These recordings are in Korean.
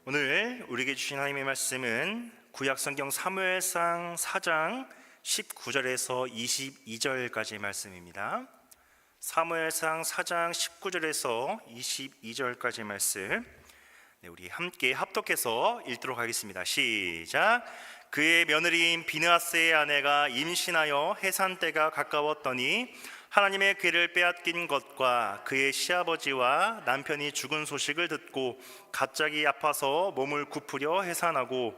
오늘 우리에게 주신 하나님의 말씀은 구약성경 사무엘상 4장 19절에서 22절까지의 말씀입니다. 사무엘상 4장 19절에서 22절까지의 말씀, 우리 함께 합독해서 읽도록 하겠습니다. 시작. 그의 며느리인 비느하스의 아내가 임신하여 해산 때가 가까웠더니 하나님의 괴를 빼앗긴 것과 그의 시아버지와 남편이 죽은 소식을 듣고 갑자기 아파서 몸을 굽으려 해산하고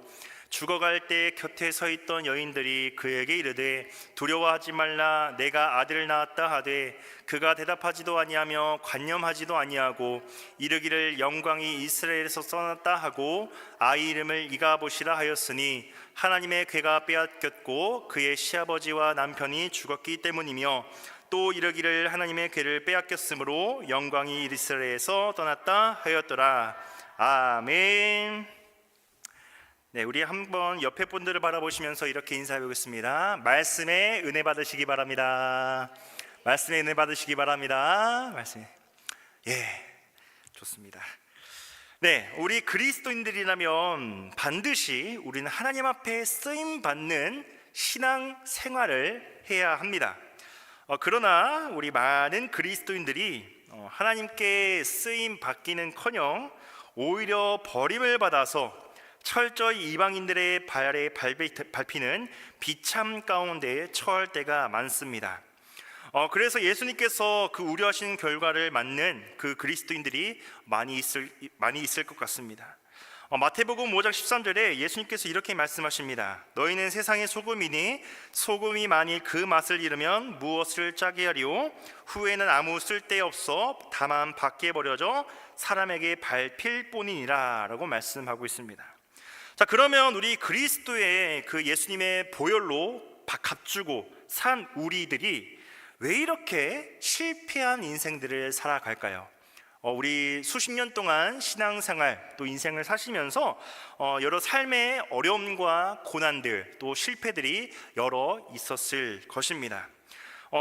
죽어갈 때 곁에 서 있던 여인들이 그에게 이르되 두려워하지 말라, 내가 아들을 낳았다 하되 그가 대답하지도 아니하며 관념하지도 아니하고 이르기를 영광이 이스라엘에서 떠났다 하고 아이 이름을 이가봇이라 하였으니 하나님의 괴가 빼앗겼고 그의 시아버지와 남편이 죽었기 때문이며 또 이르기를 하나님의 괴를 빼앗겼으므로 영광이 이스라엘에서 떠났다 하였더라. 아멘. 우리 한번 옆에 분들을 바라보시면서 이렇게 인사해 보겠습니다. 말씀에 은혜 받으시기 바랍니다. 말씀에 은혜 받으시기 바랍니다. 말씀에. 좋습니다. 우리 그리스도인들이라면 반드시 우리는 하나님 앞에 쓰임 받는 신앙 생활을 해야 합니다. 그러나 우리 많은 그리스도인들이 하나님께 쓰임 받기는커녕 오히려 버림을 받아서 철저히 이방인들의 발에 밟히는 비참 가운데 처할 때가 많습니다. 그래서 예수님께서 그 우려하신 결과를 맞는 그 그리스도인들이 많이 있을 것 같습니다. 마태복음 5장 13절에 예수님께서 이렇게 말씀하십니다. 너희는 세상의 소금이니 소금이 만일 그 맛을 잃으면 무엇을 짜게 하리요? 후에는 아무 쓸데없어 다만 밖에 버려져 사람에게 밟힐 뿐이니라 라고 말씀하고 있습니다. 자, 그러면 우리 그리스도의 그 예수님의 보혈로 값주고 산 우리들이 왜 이렇게 실패한 인생들을 살아갈까요? 우리 수십 년 동안 신앙생활 또 인생을 사시면서 여러 삶의 어려움과 고난들 또 실패들이 여러 있었을 것입니다.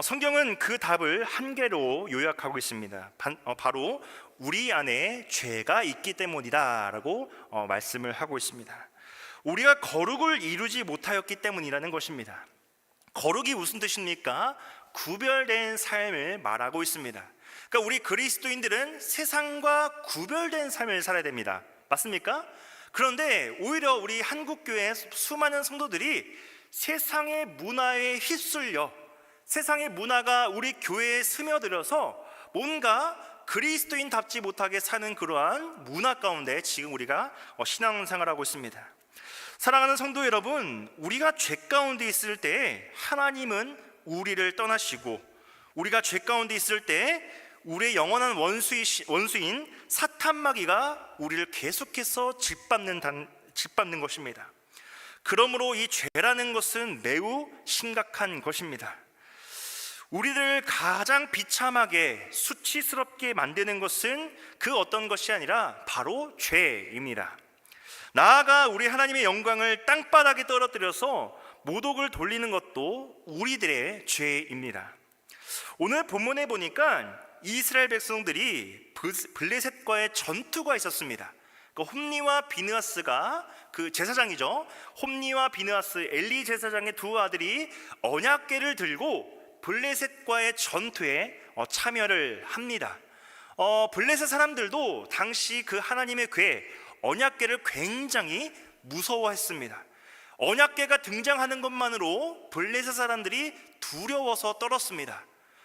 성경은 그 답을 한 개로 요약하고 있습니다. 바로 우리 안에 죄가 있기 때문이다 라고 말씀을 하고 있습니다. 우리가 거룩을 이루지 못하였기 때문이라는 것입니다. 거룩이 무슨 뜻입니까? 구별된 삶을 말하고 있습니다. 그러니까 우리 그리스도인들은 세상과 구별된 삶을 살아야 됩니다. 맞습니까? 그런데 오히려 우리 한국교회 수많은 성도들이 세상의 문화에 휩쓸려 세상의 문화가 우리 교회에 스며들어서 뭔가 그리스도인답지 못하게 사는 그러한 문화 가운데 지금 우리가 신앙생활하고 있습니다. 사랑하는 성도 여러분, 우리가 죄 가운데 있을 때 하나님은 우리를 떠나시고 우리가 죄 가운데 있을 때 우리의 영원한 원수인 사탄마귀가 우리를 계속해서 짓밟는 것입니다. 그러므로 이 죄라는 것은 매우 심각한 것입니다. 우리를 가장 비참하게 수치스럽게 만드는 것은 그 어떤 것이 아니라 바로 죄입니다. 나아가 우리 하나님의 영광을 땅바닥에 떨어뜨려서 모독을 돌리는 것도 우리들의 죄입니다. 오늘 본문에 보니까 이스라엘 백성들이 블레셋과의 전투가 있었습니다. 홈니와 비느하스가 그 제사장이죠. 홈니와 비느하스, 엘리 제사장의 두 아들이 언약궤를 들고 블레셋과의 전투에 참여를 합니다. 블레셋 사람들도 당시 그 하나님의 궤 언약궤를 굉장히 무서워했습니다. 언약궤가 등장하는 것만으로 블레셋 사람들이 두려워서 떨었습니다.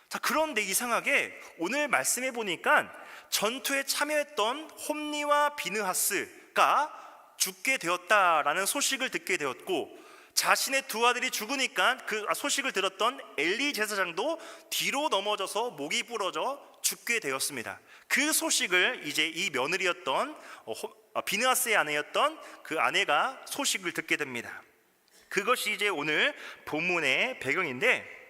자, 그런데 이상하게 오늘 말씀해 보니까 전투에 참여했던 홈니와 비느하스가 죽게 되었다라는 소식을 듣게 되었고, 자신의 두 아들이 죽으니까 그 소식을 들었던 엘리 제사장도 뒤로 넘어져서 목이 부러져 죽게 되었습니다. 그 소식을 이제 이 며느리였던 비느하스의 아내였던 그 아내가 소식을 듣게 됩니다. 그것이 이제 오늘 본문의 배경인데,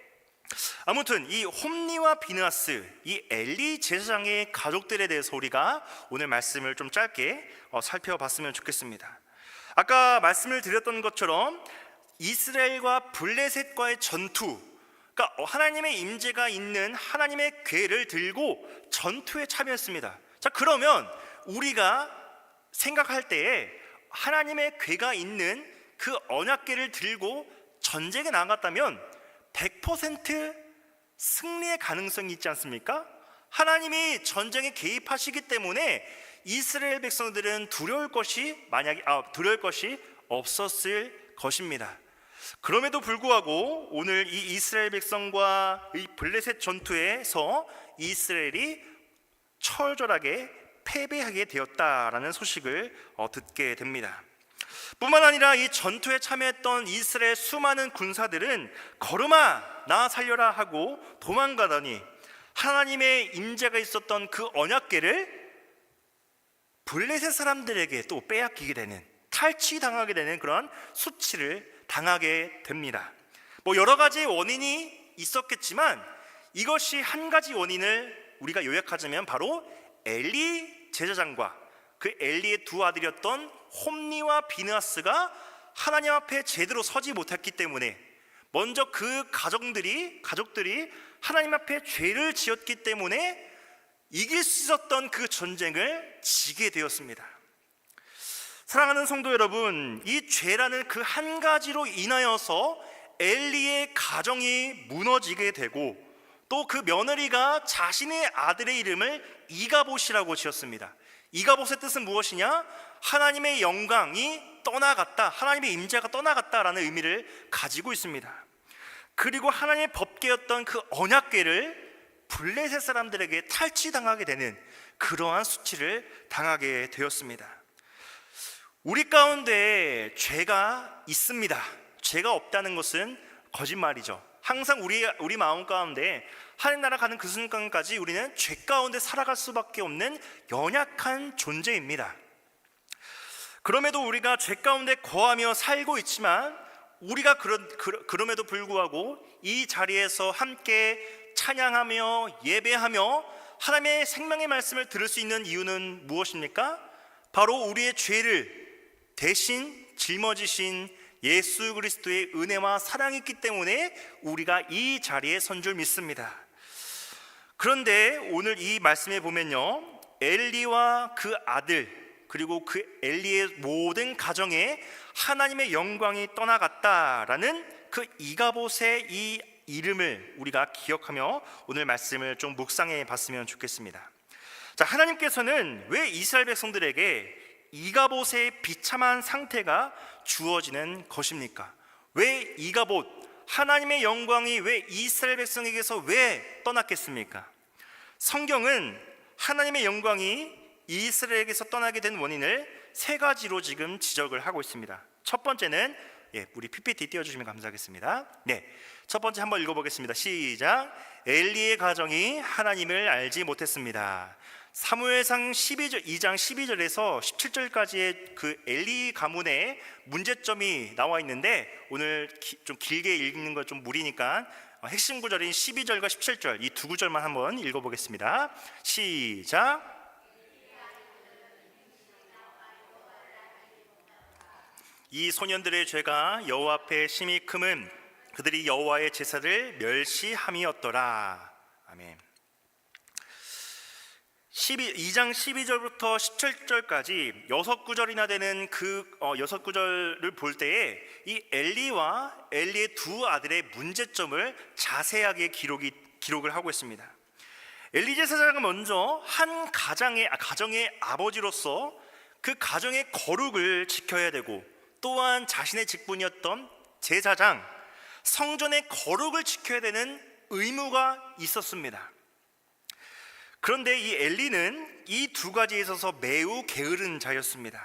아무튼 이 홈니와 비느하스, 이 엘리 제사장의 가족들에 대해서 우리가 오늘 말씀을 좀 짧게 살펴봤으면 좋겠습니다. 아까 말씀을 드렸던 것처럼 이스라엘과 블레셋과의 전투, 그러니까 하나님의 임재가 있는 하나님의 궤를 들고 전투에 참여했습니다. 자, 그러면 우리가 생각할 때에 하나님의 궤가 있는 그 언약궤를 들고 전쟁에 나갔다면 100% 승리의 가능성이 있지 않습니까? 하나님이 전쟁에 개입하시기 때문에 이스라엘 백성들은 두려울 것이 없었을 것입니다. 그럼에도 불구하고 오늘 이 이스라엘 백성과 이 블레셋 전투에서 이스라엘이 처절하게 패배하게 되었다라는 소식을 듣게 됩니다. 뿐만 아니라 이 전투에 참여했던 이스라엘 수많은 군사들은 걸음아 나 살려라 하고 도망가더니 하나님의 임재가 있었던 그 언약궤를 블레셋 사람들에게 또 빼앗기게 되는, 탈취당하게 되는 그런 수치를 당하게 됩니다. 여러 가지 원인이 있었겠지만 이것이 한 가지 원인을 우리가 요약하자면 바로 엘리 제사장과 그 엘리의 두 아들이었던 홈니와 비느하스가 하나님 앞에 제대로 서지 못했기 때문에, 먼저 그 가족들이 하나님 앞에 죄를 지었기 때문에 이길 수 있었던 그 전쟁을 지게 되었습니다. 사랑하는 성도 여러분, 이 죄라는 그 한 가지로 인하여서 엘리의 가정이 무너지게 되고, 또 그 며느리가 자신의 아들의 이름을 이가봇이라고 지었습니다. 이가봇의 뜻은 무엇이냐? 하나님의 영광이 떠나갔다, 하나님의 임재가 떠나갔다라는 의미를 가지고 있습니다. 그리고 하나님의 법궤였던 그 언약궤를 블레셋 사람들에게 탈취당하게 되는 그러한 수치를 당하게 되었습니다. 우리 가운데 죄가 있습니다. 죄가 없다는 것은 거짓말이죠. 항상 우리 마음 가운데 하나님 나라 가는 그 순간까지 우리는 죄 가운데 살아갈 수밖에 없는 연약한 존재입니다. 그럼에도 우리가 죄 가운데 거하며 살고 있지만, 우리가 그럼에도 불구하고 이 자리에서 함께 찬양하며 예배하며 하나님의 생명의 말씀을 들을 수 있는 이유는 무엇입니까? 바로 우리의 죄를 대신 짊어지신 예수 그리스도의 은혜와 사랑이 있기 때문에 우리가 이 자리에 선 줄 믿습니다. 그런데 오늘 이 말씀에 보면요, 엘리와 그 아들 그리고 그 엘리의 모든 가정에 하나님의 영광이 떠나갔다라는 그 이가봇의 이 이름을 우리가 기억하며 오늘 말씀을 좀 묵상해 봤으면 좋겠습니다. 자, 하나님께서는 왜 이스라엘 백성들에게 이가봇의 비참한 상태가 주어지는 것입니까? 왜 이가봇, 하나님의 영광이 왜 이스라엘 백성에게서 왜 떠났겠습니까? 성경은 하나님의 영광이 이스라엘에게서 떠나게 된 원인을 세 가지로 지금 지적을 하고 있습니다. 첫 번째는, 우리 PPT 띄워주시면 감사하겠습니다. 첫 번째 한번 읽어보겠습니다. 시작. 엘리의 가정이 하나님을 알지 못했습니다. 사무엘상 2장 12절에서 17절까지의 그 엘리 가문의 문제점이 나와 있는데, 오늘 좀 길게 읽는 거 좀 무리니까 핵심 구절인 12절과 17절 이 두 구절만 한번 읽어보겠습니다. 시작. 이 소년들의 죄가 여호와 앞에 심히 크면 그들이 여호와의 제사를 멸시함이었더라. 아멘. 2장 12절부터 17절까지 6구절이나 되는 그 6구절을 볼 때에 이 엘리와 엘리의 두 아들의 문제점을 자세하게 기록을 하고 있습니다. 엘리 제사장은 먼저 한 가정의 아버지로서 그 가정의 거룩을 지켜야 되고, 또한 자신의 직분이었던 제사장, 성전의 거룩을 지켜야 되는 의무가 있었습니다. 그런데 이 엘리는 이 두 가지에 있어서 매우 게으른 자였습니다.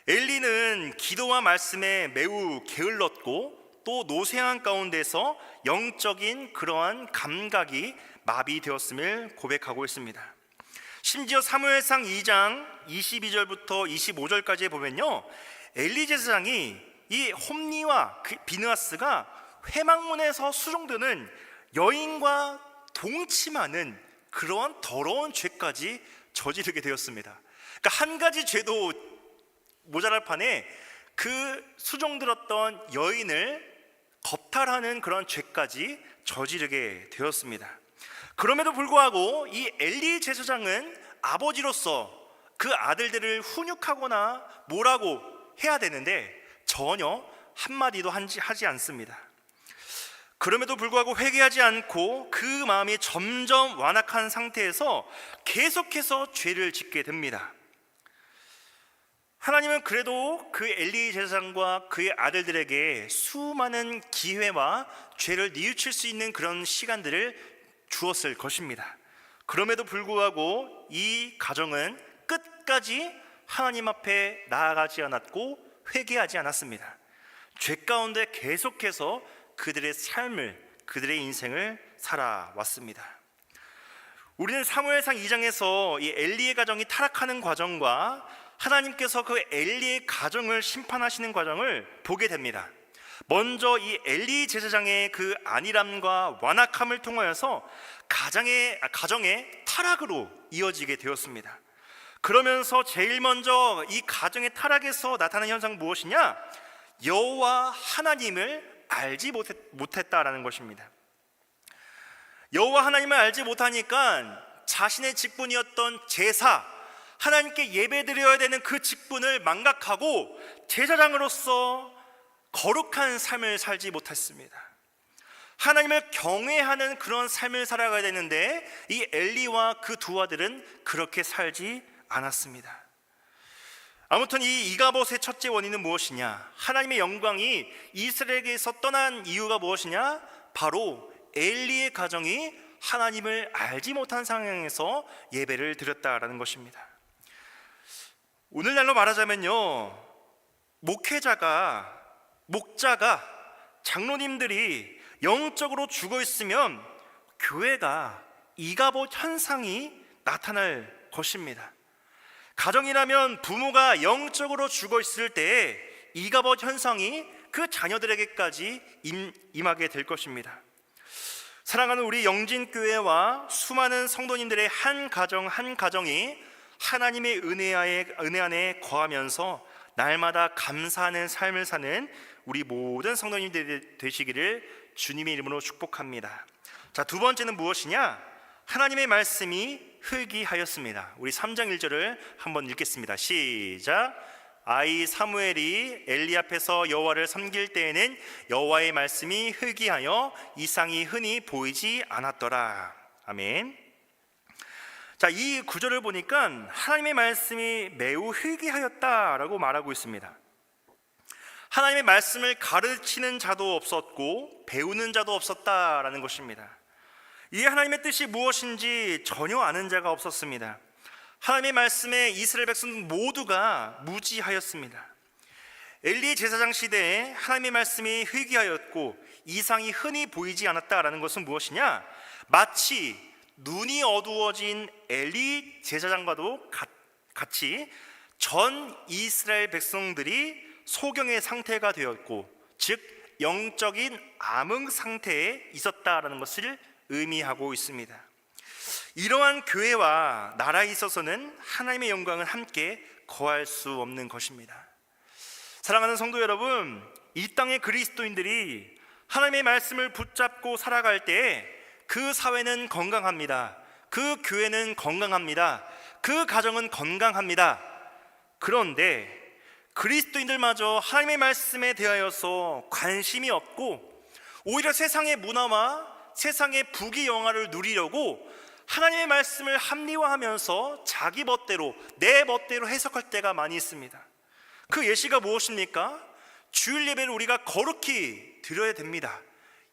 엘리는 기도와 말씀에 매우 게을렀고, 또 노쇠한 가운데서 영적인 그러한 감각이 마비되었음을 고백하고 있습니다. 심지어 사무엘상 2장 22절부터 25절까지 보면요, 엘리 제사장이 이 홈니와 비느하스가 회막문에서 수종드는 여인과 동침하는 그러한 더러운 죄까지 저지르게 되었습니다. 그러니까 한 가지 죄도 모자랄 판에 그 수종들었던 여인을 겁탈하는 그런 죄까지 저지르게 되었습니다. 그럼에도 불구하고 이 엘리 제사장은 아버지로서 그 아들들을 훈육하거나 뭐라고 해야 되는데 전혀 한마디도 하지 않습니다. 그럼에도 불구하고 회개하지 않고 그 마음이 점점 완악한 상태에서 계속해서 죄를 짓게 됩니다. 하나님은 그래도 그 엘리 제사장과 그의 아들들에게 수많은 기회와 죄를 뉘우칠 수 있는 그런 시간들을 주었을 것입니다. 그럼에도 불구하고 이 가정은 끝까지 하나님 앞에 나아가지 않았고 회개하지 않았습니다. 죄 가운데 계속해서 그들의 삶을, 그들의 인생을 살아왔습니다. 우리는 사무엘상 2장에서 이 엘리의 가정이 타락하는 과정과 하나님께서 그 엘리의 가정을 심판하시는 과정을 보게 됩니다. 먼저 이 엘리 제사장의 그 안일함과 완악함을 통하여서 가정의 타락으로 이어지게 되었습니다. 그러면서 제일 먼저 이 가정의 타락에서 나타나는 현상은 무엇이냐? 여호와 하나님을 알지 못했다라는 것입니다. 여호와 하나님을 알지 못하니까 자신의 직분이었던 제사, 하나님께 예배드려야 되는 그 직분을 망각하고 제사장으로서 거룩한 삶을 살지 못했습니다. 하나님을 경외하는 그런 삶을 살아가야 되는데 이 엘리와 그 두 아들은 그렇게 살지 않았습니다. 아무튼 이 이가봇의 첫째 원인은 무엇이냐? 하나님의 영광이 이스라엘에게서 떠난 이유가 무엇이냐? 바로 엘리의 가정이 하나님을 알지 못한 상황에서 예배를 드렸다라는 것입니다. 오늘날로 말하자면요, 목자가 장로님들이 영적으로 죽어 있으면 교회가 이가봇 현상이 나타날 것입니다. 가정이라면 부모가 영적으로 죽어 있을 때에 이가봇 현상이 그 자녀들에게까지 임하게 될 것입니다. 사랑하는 우리 영진교회와 수많은 성도님들의 한 가정 한 가정이 하나님의 은혜 안에 거하면서 날마다 감사하는 삶을 사는 우리 모든 성도님들이 되시기를 주님의 이름으로 축복합니다. 자, 두 번째는 무엇이냐? 하나님의 말씀이 회귀하였습니다. 우리 3장 1절을 한번 읽겠습니다. 시작. 아이 사무엘이 엘리 앞에서 여호와를 섬길 때에는 여호와의 말씀이 회귀하여 이상이 흔히 보이지 않았더라. 아멘. 자, 이 구절을 보니까 하나님의 말씀이 매우 회귀하였다라고 말하고 있습니다. 하나님의 말씀을 가르치는 자도 없었고 배우는 자도 없었다라는 것입니다. 이 하나님의 뜻이 무엇인지 전혀 아는 자가 없었습니다. 하나님의 말씀에 이스라엘 백성 모두가 무지하였습니다. 엘리 제사장 시대에 하나님의 말씀이 회귀하였고 이상이 흔히 보이지 않았다라는 것은 무엇이냐? 마치 눈이 어두워진 엘리 제사장과도 같이 전 이스라엘 백성들이 소경의 상태가 되었고, 즉 영적인 암흥 상태에 있었다라는 것을 의미하고 있습니다. 이러한 교회와 나라에 있어서는 하나님의 영광은 함께 거할 수 없는 것입니다. 사랑하는 성도 여러분, 이 땅의 그리스도인들이 하나님의 말씀을 붙잡고 살아갈 때 그 사회는 건강합니다. 그 교회는 건강합니다. 그 가정은 건강합니다. 그런데 그리스도인들마저 하나님의 말씀에 대하여서 관심이 없고 오히려 세상의 문화와 세상의 부귀영화를 누리려고 하나님의 말씀을 합리화하면서 자기 멋대로, 내 멋대로 해석할 때가 많이 있습니다. 그 예시가 무엇입니까? 주일 예배를 우리가 거룩히 드려야 됩니다.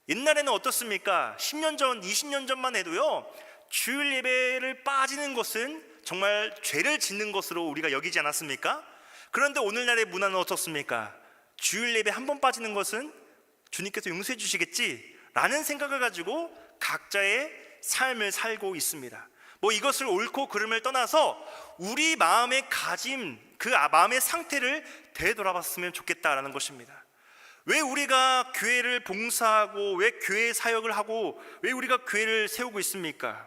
옛날에는 어떻습니까? 10년 전, 20년 전만 해도요, 주일 예배를 빠지는 것은 정말 죄를 짓는 것으로 우리가 여기지 않았습니까? 그런데 오늘날의 문화는 어떻습니까? 주일 예배 한 번 빠지는 것은 주님께서 용서해 주시겠지 라는 생각을 가지고 각자의 삶을 살고 있습니다. 이것을 옳고 그름을 떠나서 우리 마음의 가짐, 그 마음의 상태를 되돌아봤으면 좋겠다라는 것입니다. 왜 우리가 교회를 봉사하고, 왜 교회 사역을 하고, 왜 우리가 교회를 세우고 있습니까?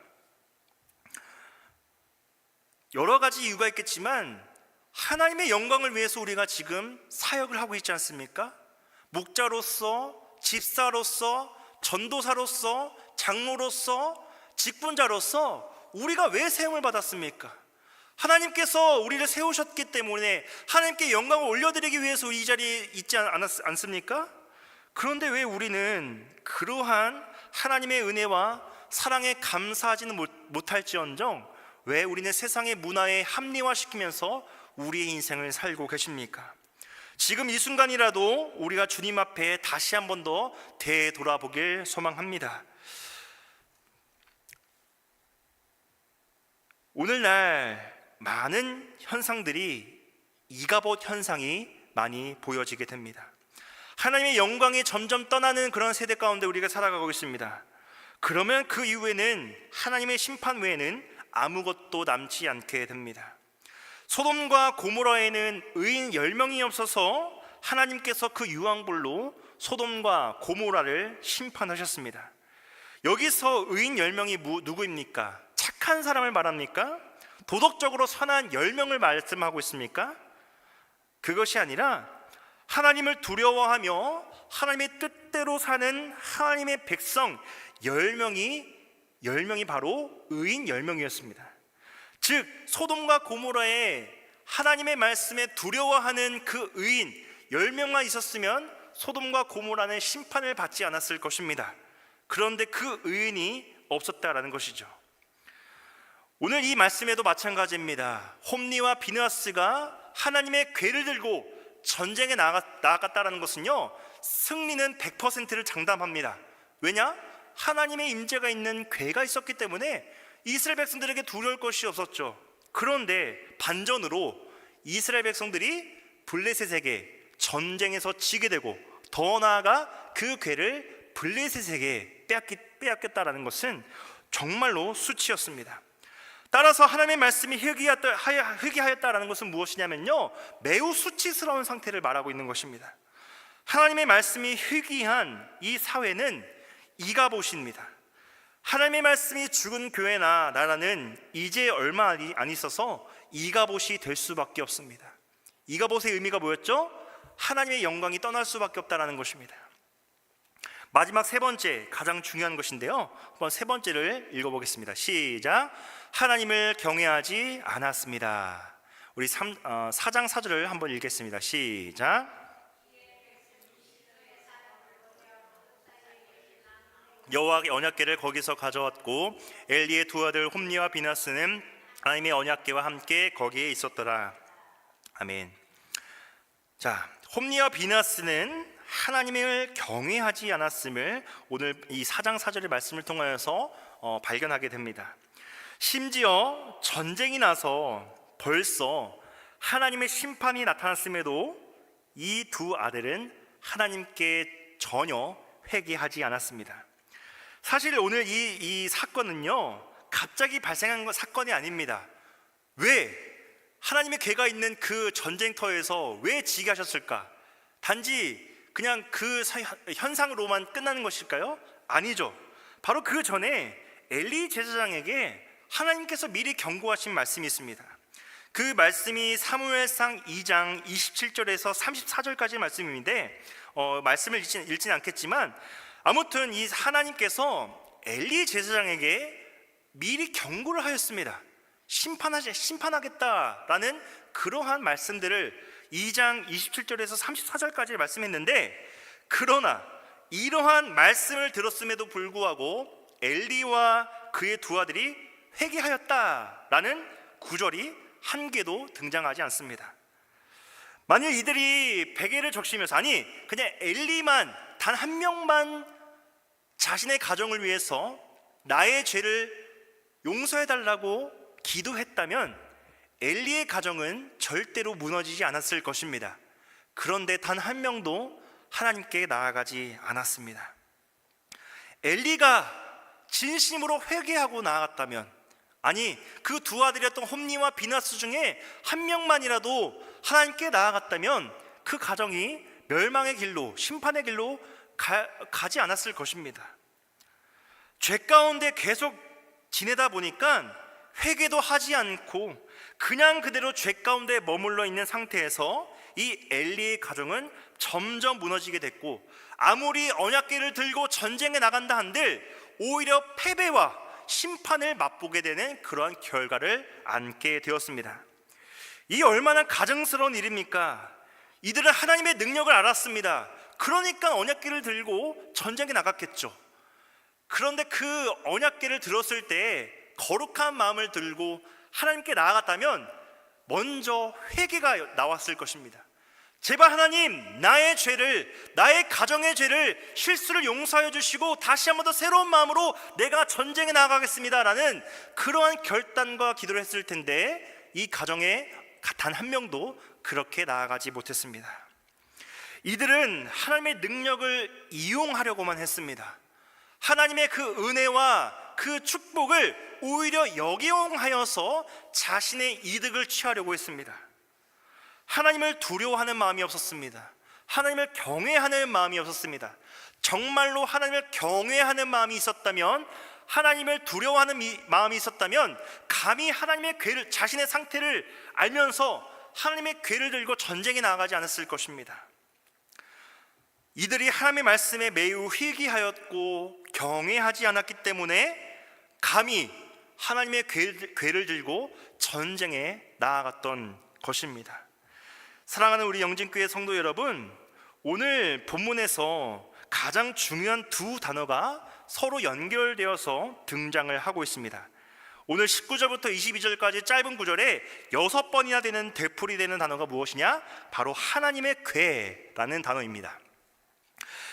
여러 가지 이유가 있겠지만 하나님의 영광을 위해서 우리가 지금 사역을 하고 있지 않습니까? 목자로서, 집사로서, 전도사로서, 장로로서, 직분자로서 우리가 왜 세움을 받았습니까? 하나님께서 우리를 세우셨기 때문에 하나님께 영광을 올려드리기 위해서 이 자리에 있지 않습니까? 그런데 왜 우리는 그러한 하나님의 은혜와 사랑에 감사하지는 못할지언정 왜 우리는 세상의 문화에 합리화시키면서 우리의 인생을 살고 계십니까? 지금 이 순간이라도 우리가 주님 앞에 다시 한 번 더 되돌아보길 소망합니다. 오늘날 많은 현상들이 이가봇 현상이 많이 보여지게 됩니다. 하나님의 영광이 점점 떠나는 그런 세대 가운데 우리가 살아가고 있습니다. 그러면 그 이후에는 하나님의 심판 외에는 아무것도 남지 않게 됩니다. 소돔과 고모라에는 의인 10명이 없어서 하나님께서 그 유황불로 소돔과 고모라를 심판하셨습니다. 여기서 의인 10명이 누구입니까? 착한 사람을 말합니까? 도덕적으로 선한 10명을 말씀하고 있습니까? 그것이 아니라 하나님을 두려워하며 하나님의 뜻대로 사는 하나님의 백성 10명이 바로 의인 10명이었습니다. 즉 소돔과 고모라에 하나님의 말씀에 두려워하는 그 의인 10명만 있었으면 소돔과 고모라는 심판을 받지 않았을 것입니다. 그런데 그 의인이 없었다라는 것이죠. 오늘 이 말씀에도 마찬가지입니다. 홈리와 비느하스가 하나님의 궤를 들고 전쟁에 나아갔다는 것은요, 승리는 100%를 장담합니다. 왜냐? 하나님의 임재가 있는 궤가 있었기 때문에 이스라엘 백성들에게 두려울 것이 없었죠. 그런데 반전으로 이스라엘 백성들이 블레셋에게 전쟁에서 지게 되고 더 나아가 그 궤를 블레셋에게 빼앗겼다는 것은 정말로 수치였습니다. 따라서 하나님의 말씀이 회개하였다라는 것은 무엇이냐면요, 매우 수치스러운 상태를 말하고 있는 것입니다. 하나님의 말씀이 회귀한 이 사회는 이가봇입니다. 하나님의 말씀이 죽은 교회나 나라는 이제 얼마 안 있어서 이가봇이 될 수밖에 없습니다. 이가봇의 의미가 뭐였죠? 하나님의 영광이 떠날 수밖에 없다는 것입니다. 마지막 세 번째, 가장 중요한 것인데요, 한번 세 번째를 읽어보겠습니다. 시작. 하나님을 경외하지 않았습니다. 우리 4장 4절을 한번 읽겠습니다. 시작. 여호와의 언약궤를 거기서 가져왔고 엘리의 두 아들 홈리와 비나스는 하나님의 언약궤와 함께 거기에 있었더라. 아멘. 자, 홈리와 비나스는 하나님을 경외하지 않았음을 오늘 이 4장 4절의 말씀을 통하여서 발견하게 됩니다. 심지어 전쟁이 나서 벌써 하나님의 심판이 나타났음에도 이 두 아들은 하나님께 전혀 회개하지 않았습니다. 사실 오늘 이 사건은요, 갑자기 발생한 사건이 아닙니다. 왜 하나님의 궤가 있는 그 전쟁터에서 왜 지게 하셨을까? 단지 그냥 그 현상으로만 끝나는 것일까요? 아니죠. 바로 그 전에 엘리 제사장에게 하나님께서 미리 경고하신 말씀이 있습니다. 그 말씀이 사무엘상 2장 27절에서 34절까지 말씀인데 말씀을 읽지는 않겠지만 아무튼 이 하나님께서 엘리 제사장에게 미리 경고를 하였습니다. 심판하겠다라는 그러한 말씀들을 2장 27절에서 34절까지 말씀했는데, 그러나 이러한 말씀을 들었음에도 불구하고 엘리와 그의 두 아들이 회개하였다라는 구절이 한 개도 등장하지 않습니다. 만일 이들이 베개를 적시면서, 아니 그냥 엘리만 단 한 명만 자신의 가정을 위해서 나의 죄를 용서해달라고 기도했다면 엘리의 가정은 절대로 무너지지 않았을 것입니다. 그런데 단 한 명도 하나님께 나아가지 않았습니다. 엘리가 진심으로 회개하고 나아갔다면, 아니 그 두 아들이었던 홈리와 비나스 중에 한 명만이라도 하나님께 나아갔다면 그 가정이 멸망의 길로, 심판의 길로 가지 않았을 것입니다. 죄 가운데 계속 지내다 보니까 회개도 하지 않고 그냥 그대로 죄 가운데 머물러 있는 상태에서 이 엘리의 가정은 점점 무너지게 됐고, 아무리 언약궤를 들고 전쟁에 나간다 한들 오히려 패배와 심판을 맛보게 되는 그러한 결과를 안게 되었습니다. 이 얼마나 가증스러운 일입니까? 이들은 하나님의 능력을 알았습니다. 그러니까 언약궤를 들고 전쟁에 나갔겠죠. 그런데 그 언약궤를 들었을 때 거룩한 마음을 들고 하나님께 나아갔다면 먼저 회개가 나왔을 것입니다. 제발 하나님, 나의 죄를, 나의 가정의 죄를, 실수를 용서해 주시고 다시 한 번 더 새로운 마음으로 내가 전쟁에 나가겠습니다 라는 그러한 결단과 기도를 했을 텐데 이 가정에 단 한 명도 그렇게 나아가지 못했습니다. 이들은 하나님의 능력을 이용하려고만 했습니다. 하나님의 그 은혜와 그 축복을 오히려 역이용하여서 자신의 이득을 취하려고 했습니다. 하나님을 두려워하는 마음이 없었습니다. 하나님을 경외하는 마음이 없었습니다. 정말로 하나님을 경외하는 마음이 있었다면, 하나님을 두려워하는 마음이 있었다면 감히 하나님의 궤를, 자신의 상태를 알면서 하나님의 궤를 들고 전쟁에 나아가지 않았을 것입니다. 이들이 하나님의 말씀에 매우 회귀하였고 경외하지 않았기 때문에 감히 하나님의 궤를 들고 전쟁에 나아갔던 것입니다. 사랑하는 우리 영진교회 성도 여러분, 오늘 본문에서 가장 중요한 두 단어가 서로 연결되어서 등장을 하고 있습니다. 오늘 19절부터 22절까지 짧은 구절에 6번이나 되는 되풀이되는 단어가 무엇이냐? 바로 하나님의 궤라는 단어입니다.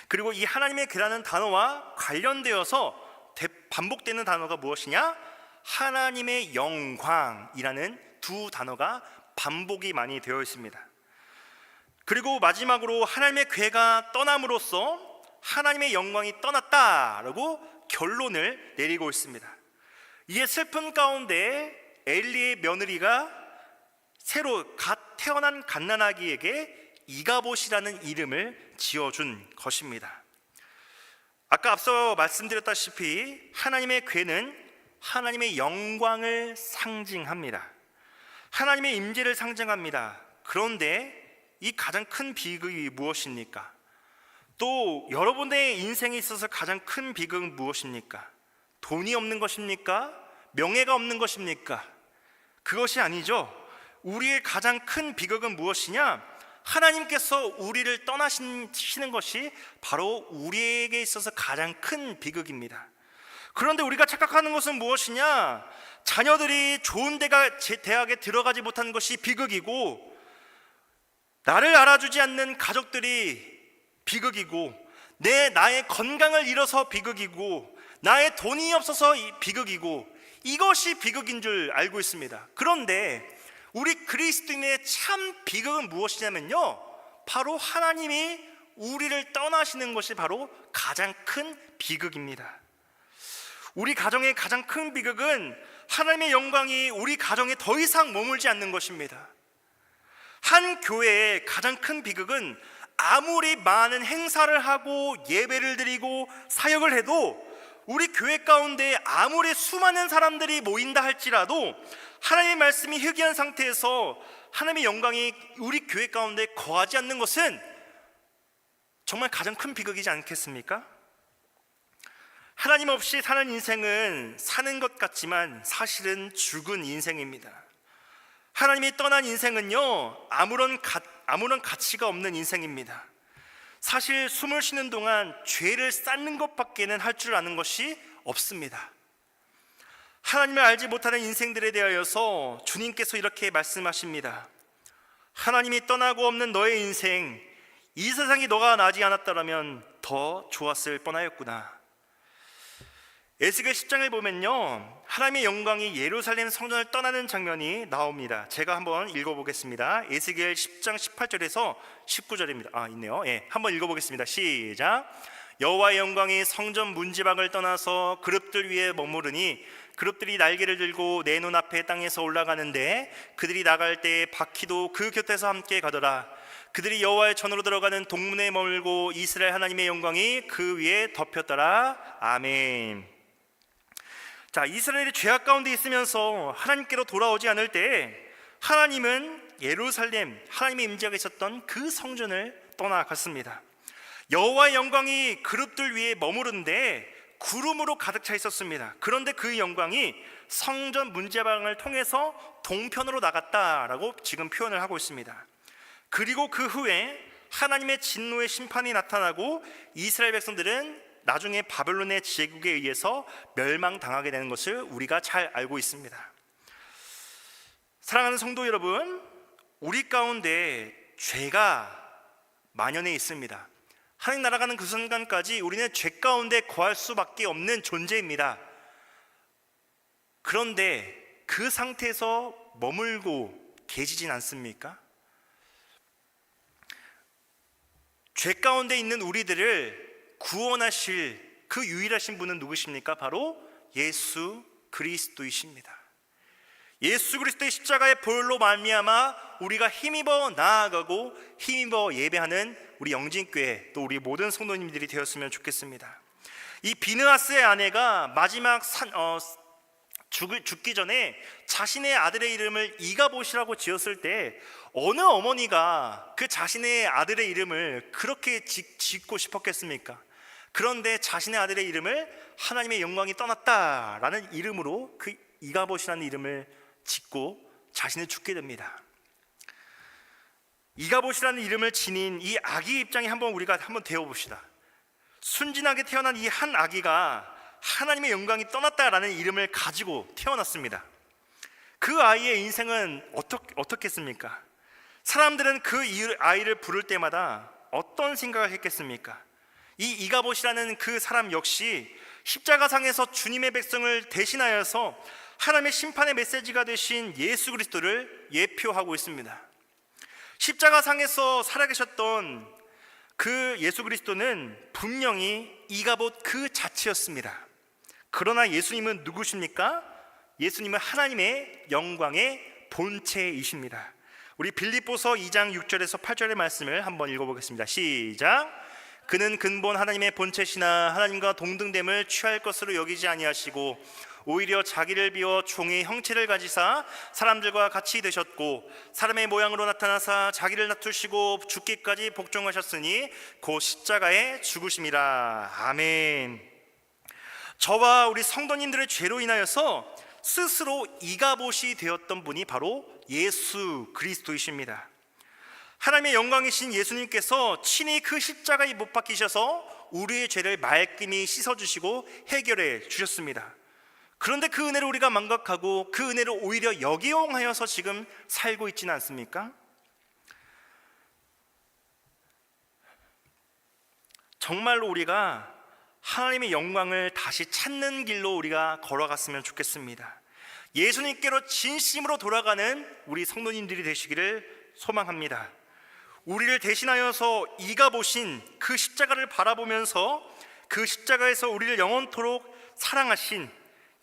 그리고 이 하나님의 궤라는 단어와 관련되어서 반복되는 단어가 무엇이냐? 하나님의 영광이라는 두 단어가 반복이 많이 되어 있습니다. 그리고 마지막으로 하나님의 궤가 떠남으로써 하나님의 영광이 떠났다라고 결론을 내리고 있습니다. 이에 슬픈 가운데 엘리의 며느리가 새로 갓 태어난 갓난아기에게 이가봇이라는 이름을 지어준 것입니다. 아까 앞서 말씀드렸다시피 하나님의 궤는 하나님의 영광을 상징합니다. 하나님의 임재를 상징합니다. 그런데 이 가장 큰 비극이 무엇입니까? 또 여러분의 인생에 있어서 가장 큰 비극은 무엇입니까? 돈이 없는 것입니까? 명예가 없는 것입니까? 그것이 아니죠. 우리의 가장 큰 비극은 무엇이냐? 하나님께서 우리를 떠나시는 것이 바로 우리에게 있어서 가장 큰 비극입니다. 그런데 우리가 착각하는 것은 무엇이냐? 자녀들이 좋은 대학에 들어가지 못한 것이 비극이고, 나를 알아주지 않는 가족들이 비극이고, 나의 건강을 잃어서 비극이고, 나의 돈이 없어서 비극이고, 이것이 비극인 줄 알고 있습니다. 그런데 우리 그리스도인의 참 비극은 무엇이냐면요, 바로 하나님이 우리를 떠나시는 것이 바로 가장 큰 비극입니다. 우리 가정의 가장 큰 비극은 하나님의 영광이 우리 가정에 더 이상 머물지 않는 것입니다. 한 교회의 가장 큰 비극은 아무리 많은 행사를 하고 예배를 드리고 사역을 해도, 우리 교회 가운데 아무리 수많은 사람들이 모인다 할지라도 하나님의 말씀이 희귀한 상태에서 하나님의 영광이 우리 교회 가운데 거하지 않는 것은 정말 가장 큰 비극이지 않겠습니까? 하나님 없이 사는 인생은 사는 것 같지만 사실은 죽은 인생입니다. 하나님이 떠난 인생은요, 아무런 가치가 없는 인생입니다. 사실 숨을 쉬는 동안 죄를 쌓는 것밖에는 할 줄 아는 것이 없습니다. 하나님을 알지 못하는 인생들에 대하여서 주님께서 이렇게 말씀하십니다. 하나님이 떠나고 없는 너의 인생, 이 세상이 너가 나지 않았더라면 더 좋았을 뻔하였구나. 에스겔 10장을 보면요, 하나님의 영광이 예루살렘 성전을 떠나는 장면이 나옵니다. 제가 한번 읽어보겠습니다. 에스겔 10장 18절에서 19절입니다. 있네요. 한번 읽어보겠습니다. 시작. 여호와의 영광이 성전 문지방을 떠나서 그룹들 위에 머무르니 그룹들이 날개를 들고 내 눈앞에 땅에서 올라가는데 그들이 나갈 때에 바퀴도 그 곁에서 함께 가더라. 그들이 여호와의 전으로 들어가는 동문에 머물고 이스라엘 하나님의 영광이 그 위에 덮였더라. 아멘. 자, 이스라엘이 죄악 가운데 있으면서 하나님께로 돌아오지 않을 때 하나님은 예루살렘, 하나님의 임재가 있었던 그 성전을 떠나갔습니다. 여호와의 영광이 그룹들 위에 머무르는데 구름으로 가득 차 있었습니다. 그런데 그 영광이 성전 문제방을 통해서 동편으로 나갔다라고 지금 표현을 하고 있습니다. 그리고 그 후에 하나님의 진노의 심판이 나타나고 이스라엘 백성들은 나중에 바벨론의 제국에 의해서 멸망당하게 되는 것을 우리가 잘 알고 있습니다. 사랑하는 성도 여러분, 우리 가운데 죄가 만연해 있습니다. 하나님 나라가는 그 순간까지 우리는 죄 가운데 거할 수밖에 없는 존재입니다. 그런데 그 상태에서 머물고 계시진 않습니까? 죄 가운데 있는 우리들을 구원하실 그 유일하신 분은 누구십니까? 바로 예수 그리스도이십니다. 예수 그리스도의 십자가의 보혈로 말미암아 우리가 힘입어 나아가고 힘입어 예배하는 우리 영진교회, 또 우리 모든 성도님들이 되었으면 좋겠습니다. 이 비느하스의 아내가 마지막 죽기 전에 자신의 아들의 이름을 이가봇이라고 지었을 때 어느 어머니가 그 자신의 아들의 이름을 그렇게 짓고 싶었겠습니까? 그런데 자신의 아들의 이름을 하나님의 영광이 떠났다라는 이름으로 그 이가봇이라는 이름을 짓고 자신을 죽게 됩니다. 이가봇이라는 이름을 지닌 이 아기 입장에 우리가 한번 되어봅시다. 순진하게 태어난 이 한 아기가 하나님의 영광이 떠났다라는 이름을 가지고 태어났습니다. 그 아이의 인생은 어떻겠습니까? 사람들은 그 아이를 부를 때마다 어떤 생각을 했겠습니까? 이 이가봇이라는 그 사람 역시 십자가상에서 주님의 백성을 대신하여서 하나님의 심판의 메시지가 되신 예수 그리스도를 예표하고 있습니다. 십자가상에서 살아계셨던 그 예수 그리스도는 분명히 이가봇 그 자체였습니다. 그러나 예수님은 누구십니까? 예수님은 하나님의 영광의 본체이십니다. 우리 빌립보서 2장 6절에서 8절의 말씀을 한번 읽어보겠습니다. 시작. 그는 근본 하나님의 본체시나 하나님과 동등됨을 취할 것으로 여기지 아니하시고 오히려 자기를 비워 종의 형체를 가지사 사람들과 같이 되셨고 사람의 모양으로 나타나사 자기를 낮추시고 죽기까지 복종하셨으니 곧 십자가에 죽으심이라. 아멘. 저와 우리 성도님들의 죄로 인하여서 스스로 이가봇이 되었던 분이 바로 예수 그리스도이십니다. 하나님의 영광이신 예수님께서 친히 그 십자가에 못 박히셔서 우리의 죄를 말끔히 씻어주시고 해결해 주셨습니다. 그런데 그 은혜를 우리가 망각하고 그 은혜를 오히려 역이용하여서 지금 살고 있지는 않습니까? 정말로 우리가 하나님의 영광을 다시 찾는 길로 우리가 걸어갔으면 좋겠습니다. 예수님께로 진심으로 돌아가는 우리 성도님들이 되시기를 소망합니다. 우리를 대신하여서 이가보신 그 십자가를 바라보면서 그 십자가에서 우리를 영원토록 사랑하신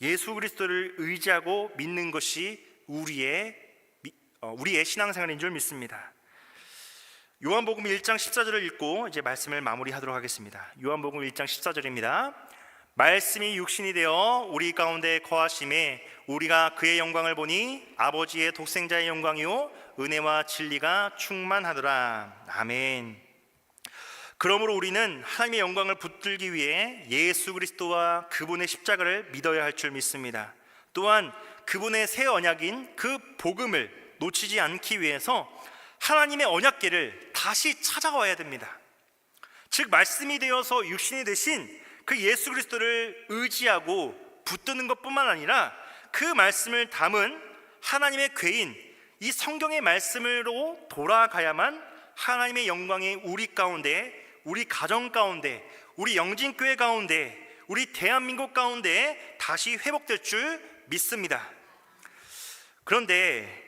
예수 그리스도를 의지하고 믿는 것이 우리의 신앙생활인 줄 믿습니다. 요한복음 1장 14절을 읽고 이제 말씀을 마무리하도록 하겠습니다. 요한복음 1장 14절입니다. 말씀이 육신이 되어 우리 가운데 거하심에 우리가 그의 영광을 보니 아버지의 독생자의 영광이요 은혜와 진리가 충만하더라. 아멘. 그러므로 우리는 하나님의 영광을 붙들기 위해 예수 그리스도와 그분의 십자가를 믿어야 할 줄 믿습니다. 또한 그분의 새 언약인 그 복음을 놓치지 않기 위해서 하나님의 언약궤를 다시 찾아와야 됩니다. 즉 말씀이 되어서 육신이 되신 그 예수 그리스도를 의지하고 붙드는 것뿐만 아니라 그 말씀을 담은 하나님의 궤인 이 성경의 말씀으로 돌아가야만 하나님의 영광이 우리 가운데, 우리 가정 가운데, 우리 영진교회 가운데, 우리 대한민국 가운데 다시 회복될 줄 믿습니다. 그런데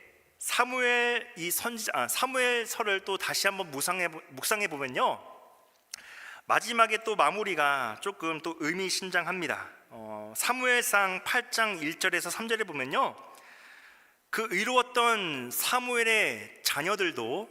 사무엘서를 또 다시 한번 묵상해 보면요, 마지막에 또 마무리가 조금 또 의미심장합니다. 사무엘상 8장 1절에서 3절에 보면요, 그 의로웠던 사무엘의 자녀들도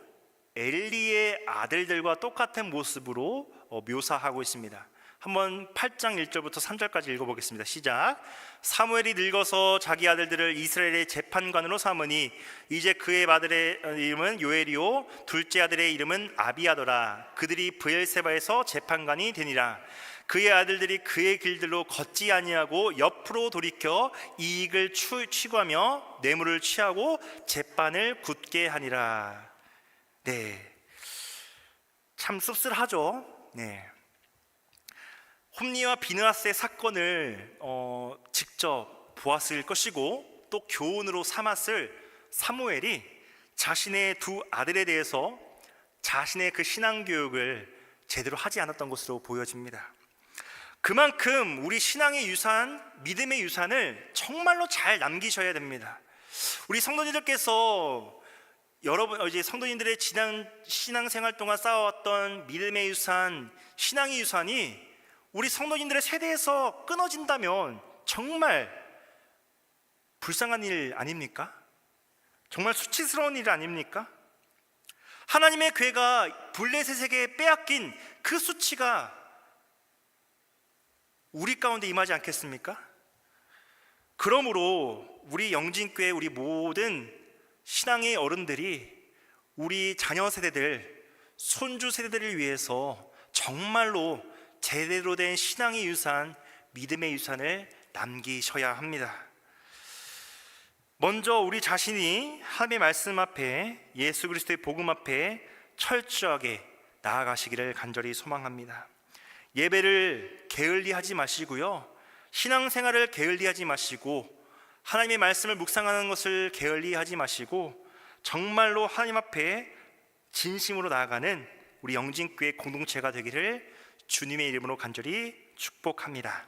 엘리의 아들들과 똑같은 모습으로 묘사하고 있습니다. 한번 8장 1절부터 3절까지 읽어보겠습니다. 시작. 사무엘이 늙어서 자기 아들들을 이스라엘의 재판관으로 삼으니 이제 그의 아들의 이름은 요엘이요 둘째 아들의 이름은 아비아더라. 그들이 브엘세바에서 재판관이 되니라. 그의 아들들이 그의 길들로 걷지 아니하고 옆으로 돌이켜 이익을 추구하며 뇌물을 취하고 잿반을 굳게 하니라. 네, 참 씁쓸하죠. 네, 홈리와 비느하스의 사건을 직접 보았을 것이고 또 교훈으로 삼았을 사무엘이 자신의 두 아들에 대해서 자신의 그 신앙교육을 제대로 하지 않았던 것으로 보여집니다. 그만큼 우리 신앙의 유산, 믿음의 유산을 정말로 잘 남기셔야 됩니다. 우리 성도님들께서 여러분 이제 성도님들의 지난 신앙생활 동안 쌓아왔던 믿음의 유산, 신앙의 유산이 우리 성도님들의 세대에서 끊어진다면 정말 불쌍한 일 아닙니까? 정말 수치스러운 일 아닙니까? 하나님의 괴가 블레셋에게 빼앗긴 그 수치가 우리 가운데 임하지 않겠습니까? 그러므로 우리 영진교회 우리 모든 신앙의 어른들이 우리 자녀 세대들, 손주 세대들을 위해서 정말로 제대로 된 신앙의 유산, 믿음의 유산을 남기셔야 합니다. 먼저 우리 자신이 하나님의 말씀 앞에, 예수 그리스도의 복음 앞에 철저하게 나아가시기를 간절히 소망합니다. 예배를 게을리하지 마시고요, 신앙생활을 게을리하지 마시고 하나님의 말씀을 묵상하는 것을 게을리하지 마시고 정말로 하나님 앞에 진심으로 나아가는 우리 영진교회 공동체가 되기를 주님의 이름으로 간절히 축복합니다.